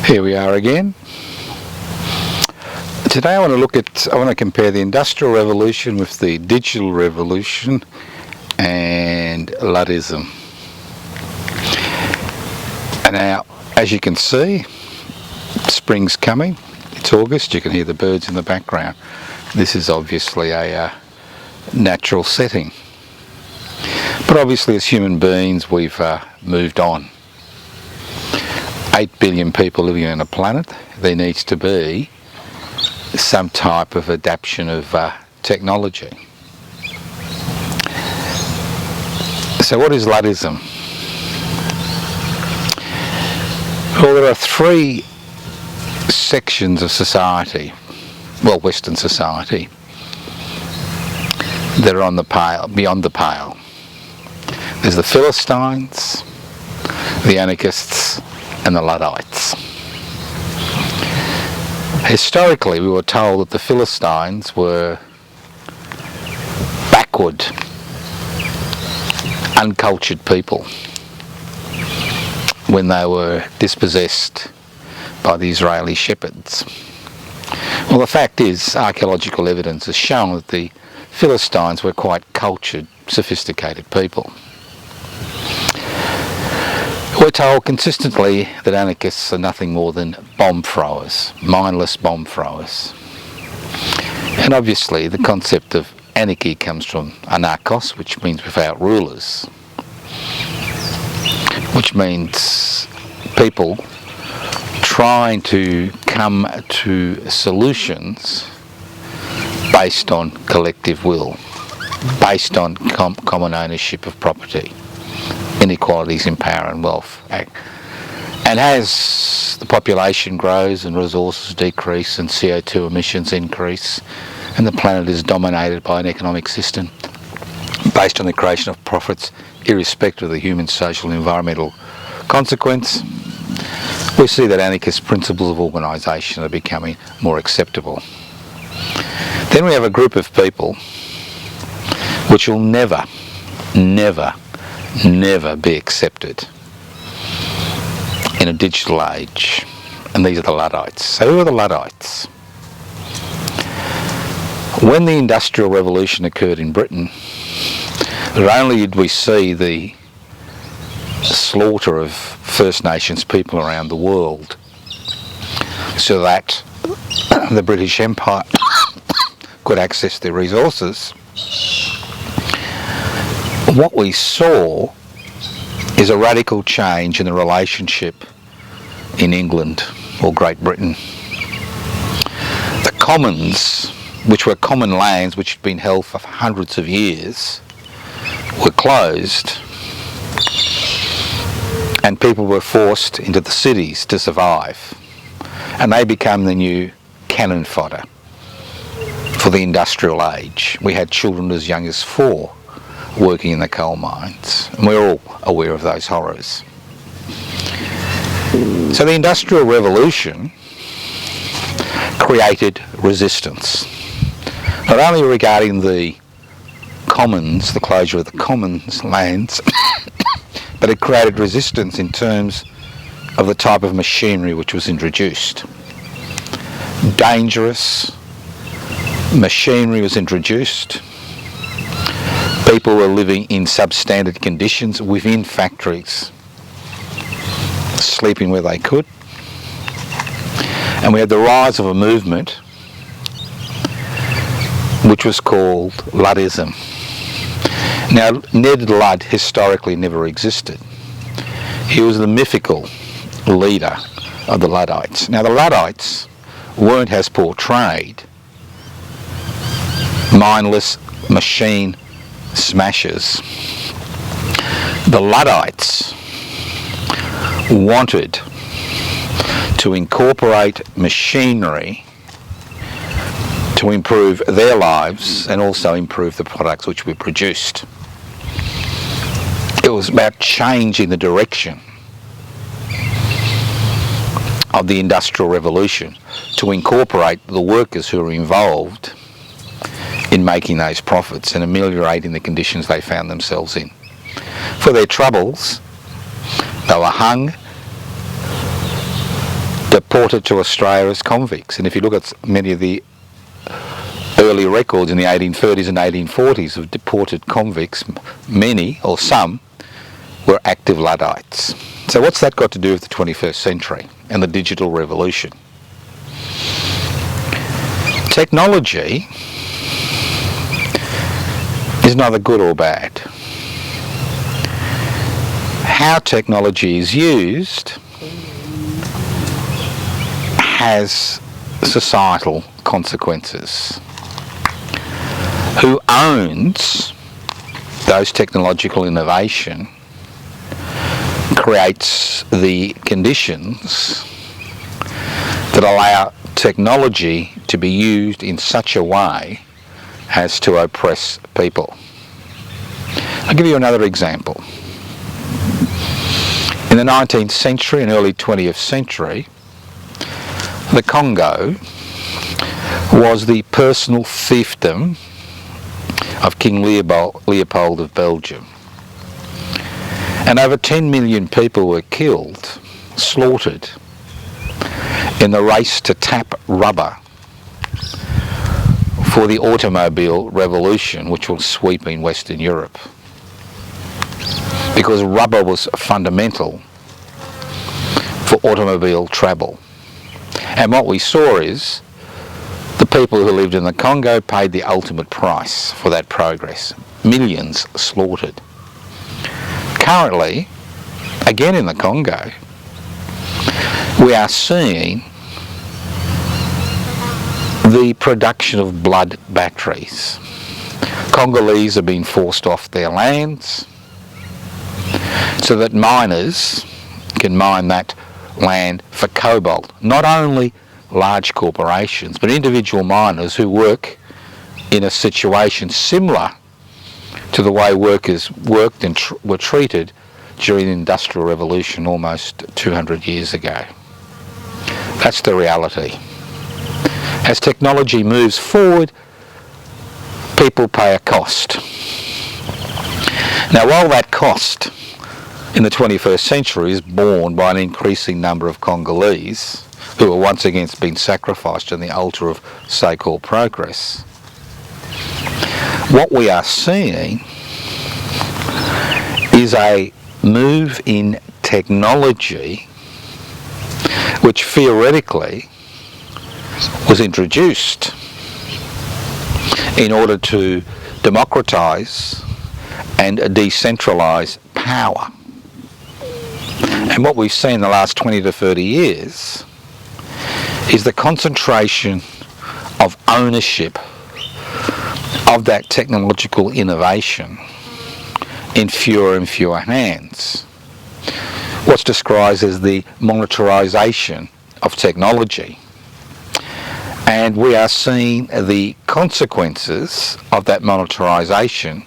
Here we are again. Today I want to compare the Industrial Revolution with the Digital Revolution and Luddism. And now, as you can see, spring's coming. It's August. You can hear the birds in the background. This is obviously a natural setting. But obviously as human beings we've moved on. 8 billion people living on a planet. There needs to be some type of adaptation of technology. So what is Luddism? Well, there are three sections of society, well, Western society, that are on the pale, beyond the pale. There's the Philistines, the anarchists, and the Luddites. Historically, we were told that the Philistines were backward, uncultured people when they were dispossessed by the Israeli shepherds. Well, the fact is, archaeological evidence has shown that the Philistines were quite cultured, sophisticated people. We're told consistently that anarchists are nothing more than bomb throwers, mindless bomb throwers. And obviously the concept of anarchy comes from anarchos, which means without rulers, which means people trying to come to solutions based on collective will, based on common ownership of property, inequalities in power and wealth. And as the population grows and resources decrease and CO2 emissions increase and the planet is dominated by an economic system based on the creation of profits irrespective of the human, social and environmental consequence, we see that anarchist principles of organisation are becoming more acceptable. Then we have a group of people which will never be accepted in a digital age, and these are the Luddites. So who are the Luddites? When the Industrial Revolution occurred in Britain, not only did we see the slaughter of First Nations people around the world so that the British Empire could access their resources, what we saw is a radical change in the relationship in England or Great Britain. The commons, which were common lands which had been held for hundreds of years, were closed, and people were forced into the cities to survive, and they became the new cannon fodder for the industrial age. We had children as young as 4 working in the coal mines, and we're all aware of those horrors. So the Industrial Revolution created resistance, not only regarding the commons, the closure of the commons lands, but it created resistance in terms of the type of machinery which was introduced. Dangerous machinery was introduced. People were living in substandard conditions within factories, sleeping where they could. And we had the rise of a movement which was called Luddism. Now, Ned Ludd historically never existed. He was the mythical leader of the Luddites. Now, the Luddites weren't as portrayed mindless machine smashers. The Luddites wanted to incorporate machinery to improve their lives and also improve the products which we produced. It was about changing the direction of the Industrial Revolution to incorporate the workers who were involved in making those profits and ameliorating the conditions they found themselves in. For their troubles, they were hung, deported to Australia as convicts. And if you look at many of the early records in the 1830s and 1840s of deported convicts, many or some were active Luddites. So what's that got to do with the 21st century and the digital revolution? Technology is neither good or bad. How technology is used has societal consequences. Who owns those technological innovation creates the conditions that allow technology to be used in such a way as to oppress people. I'll give you another example. In the 19th century and early 20th century, the Congo was the personal fiefdom of King Leopold of Belgium. And over 10 million people were killed, slaughtered, in the race to tap rubber for the automobile revolution which was sweeping Western Europe. Because rubber was fundamental for automobile travel. And what we saw is the people who lived in the Congo paid the ultimate price for that progress. Millions slaughtered. Currently, again in the Congo, we are seeing the production of blood batteries. Congolese are being forced off their lands so that miners can mine that land for cobalt. Not only large corporations, but individual miners who work in a situation similar to the way workers worked and were treated during the Industrial Revolution almost 200 years ago. That's the reality. As technology moves forward, people pay a cost. Now, while that cost in the 21st century is borne by an increasing number of Congolese who are once again being sacrificed on the altar of so-called progress, what we are seeing is a move in technology which theoretically was introduced in order to democratise and decentralise power. And what we've seen in the last 20 to 30 years is the concentration of ownership of that technological innovation in fewer and fewer hands. What's described as the monetarization of technology. And we are seeing the consequences of that monetarization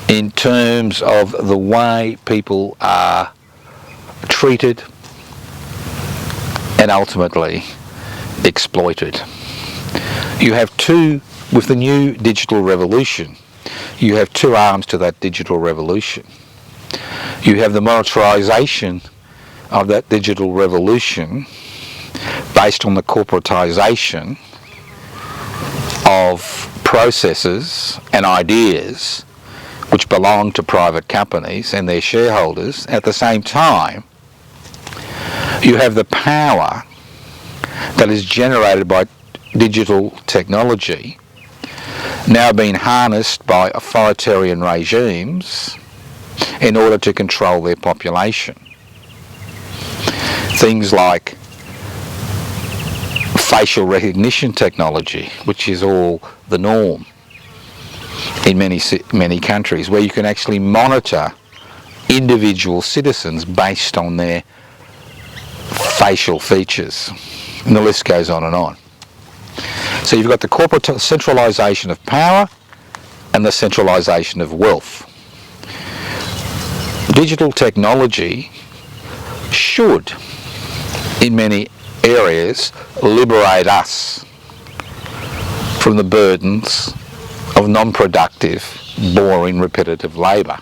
in terms of the way people are treated and ultimately exploited. You have with the new digital revolution, you have two arms to that digital revolution. You have the monetarization of that digital revolution based on the corporatization of processes and ideas which belong to private companies and their shareholders. At the same time, you have the power that is generated by digital technology now being harnessed by authoritarian regimes in order to control their population. Things like facial recognition technology, which is all the norm in many countries, where you can actually monitor individual citizens based on their facial features. And the list goes on and on. So you've got the corporate centralisation of power and the centralisation of wealth. Digital technology should, in many areas, liberate us from the burdens of non-productive, boring, repetitive labour.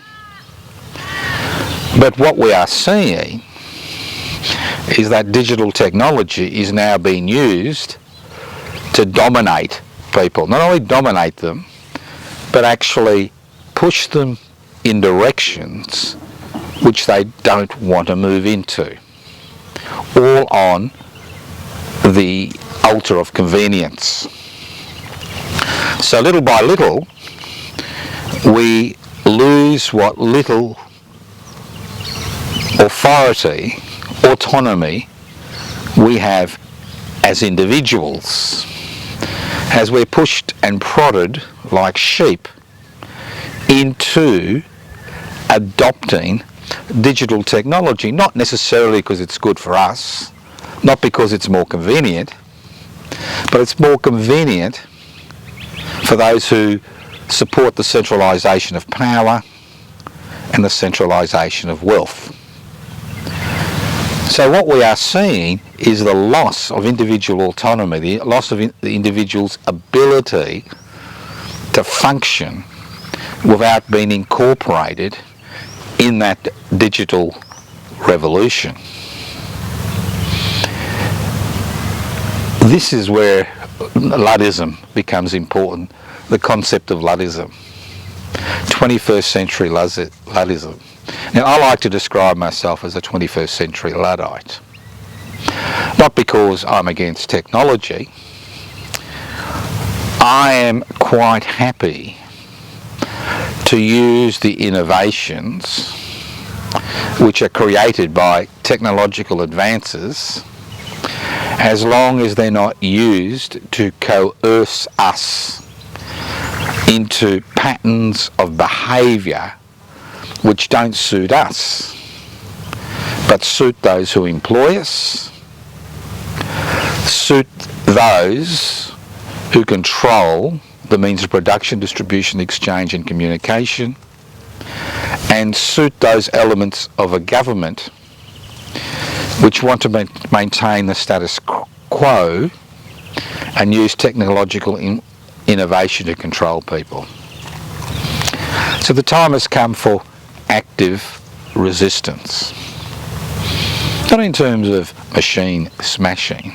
But what we are seeing is that digital technology is now being used to dominate people. Not only dominate them, but actually push them in directions which they don't want to move into. All on the altar of convenience. So little by little, we lose what little authority, autonomy we have as individuals, as we're pushed and prodded like sheep into adopting digital technology, not necessarily because it's good for us, not because it's more convenient, but it's more convenient for those who support the centralisation of power and the centralisation of wealth. So what we are seeing is the loss of individual autonomy, the loss of the individual's ability to function without being incorporated in that digital revolution. This is where Luddism becomes important, the concept of Luddism, 21st century Luddism. Now, I like to describe myself as a 21st century Luddite, not because I'm against technology. I am quite happy to use the innovations which are created by technological advances, as long as they're not used to coerce us into patterns of behaviour which don't suit us, but suit those who employ us, suit those who control the means of production, distribution, exchange and communication, and suit those elements of a government which want to maintain the status quo and use technological innovation to control people. So the time has come for active resistance, not in terms of machine smashing,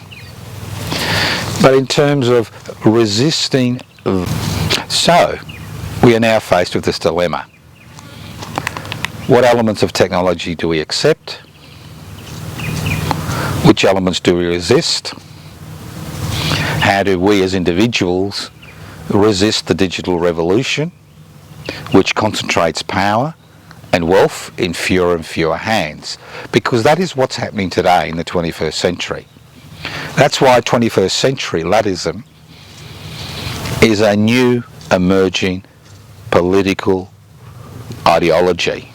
but in terms of resisting. So we are now faced with this dilemma. What elements of technology do we accept? Which elements do we resist? How do we as individuals resist the digital revolution, which concentrates power and wealth in fewer and fewer hands? Because that is what's happening today in the 21st century. That's why 21st century Luddism is a new emerging political ideology,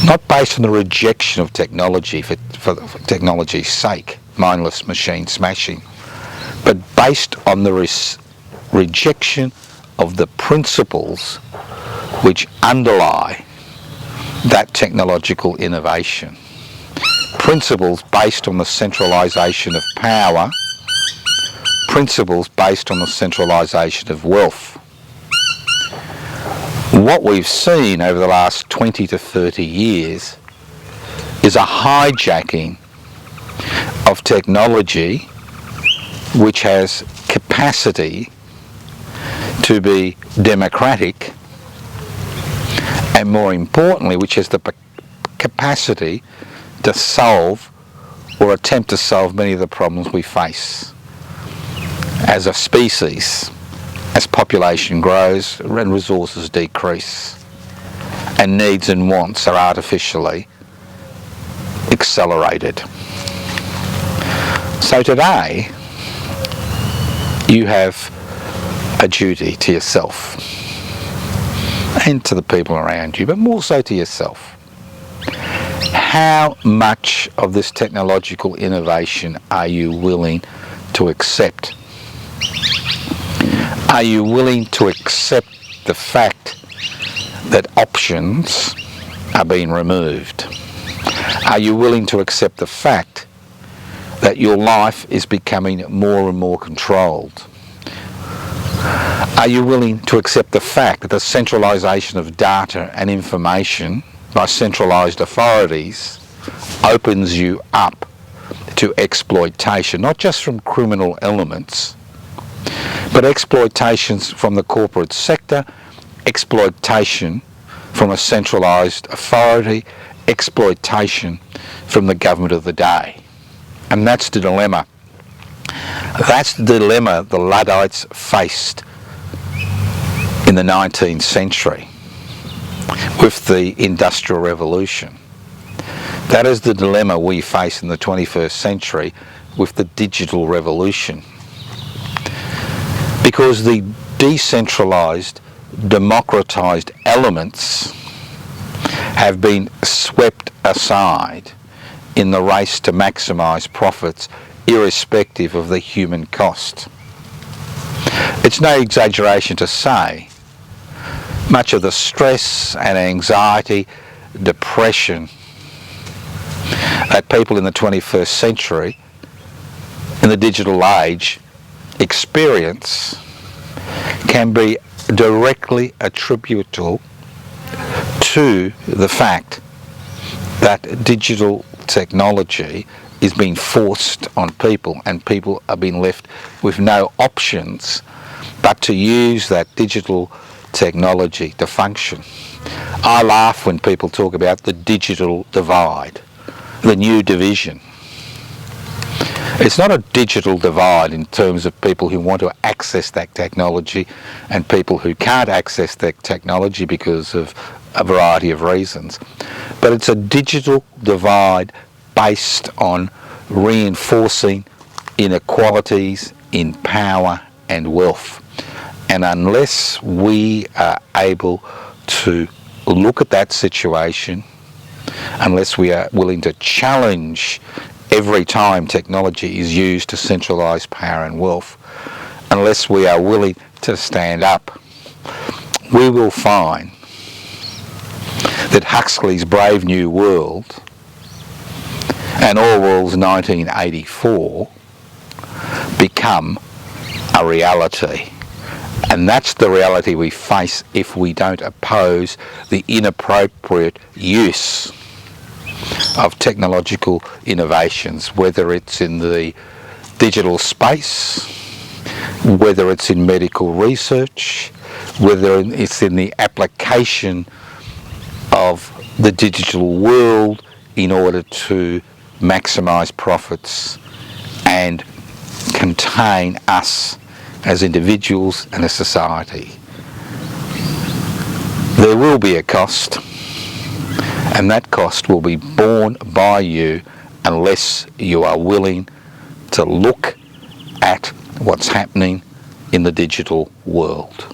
not based on the rejection of technology for technology's sake, mindless machine smashing, but based on the rejection of the principles which underlie that technological innovation. Principles based on the centralisation of power, principles based on the centralisation of wealth. What we've seen over the last 20 to 30 years is a hijacking of technology which has capacity to be democratic, and more importantly, which has the capacity to solve or attempt to solve many of the problems we face as a species, as population grows and resources decrease and needs and wants are artificially accelerated. So today you have a duty to yourself and to the people around you, but more so to yourself. How much of this technological innovation are you willing to accept? Are you willing to accept the fact that options are being removed? Are you willing to accept the fact that your life is becoming more and more controlled? Are you willing to accept the fact that the centralisation of data and information by centralised authorities opens you up to exploitation, not just from criminal elements, but exploitations from the corporate sector, exploitation from a centralised authority, exploitation from the government of the day. And that's the dilemma. That's the dilemma the Luddites faced in the 19th century with the Industrial Revolution. That is the dilemma we face in the 21st century with the digital revolution. Because the decentralised, democratised elements have been swept aside in the race to maximise profits irrespective of the human cost. It's no exaggeration to say much of the stress and anxiety, depression that people in the 21st century, in the digital age, experience can be directly attributable to the fact that digital technology is being forced on people, and people are being left with no options but to use that digital technology to function. I laugh when people talk about the digital divide, the new division. It's not a digital divide in terms of people who want to access that technology and people who can't access that technology because of a variety of reasons, but it's a digital divide based on reinforcing inequalities in power and wealth. And unless we are able to look at that situation, unless we are willing to challenge every time technology is used to centralise power and wealth, unless we are willing to stand up, we will find that Huxley's Brave New World and Orwell's 1984 become a reality. And that's the reality we face if we don't oppose the inappropriate use of technological innovations, whether it's in the digital space, whether it's in medical research, whether it's in the application of the digital world in order to maximise profits and contain us as individuals and a society. There will be a cost, and that cost will be borne by you unless you are willing to look at what's happening in the digital world.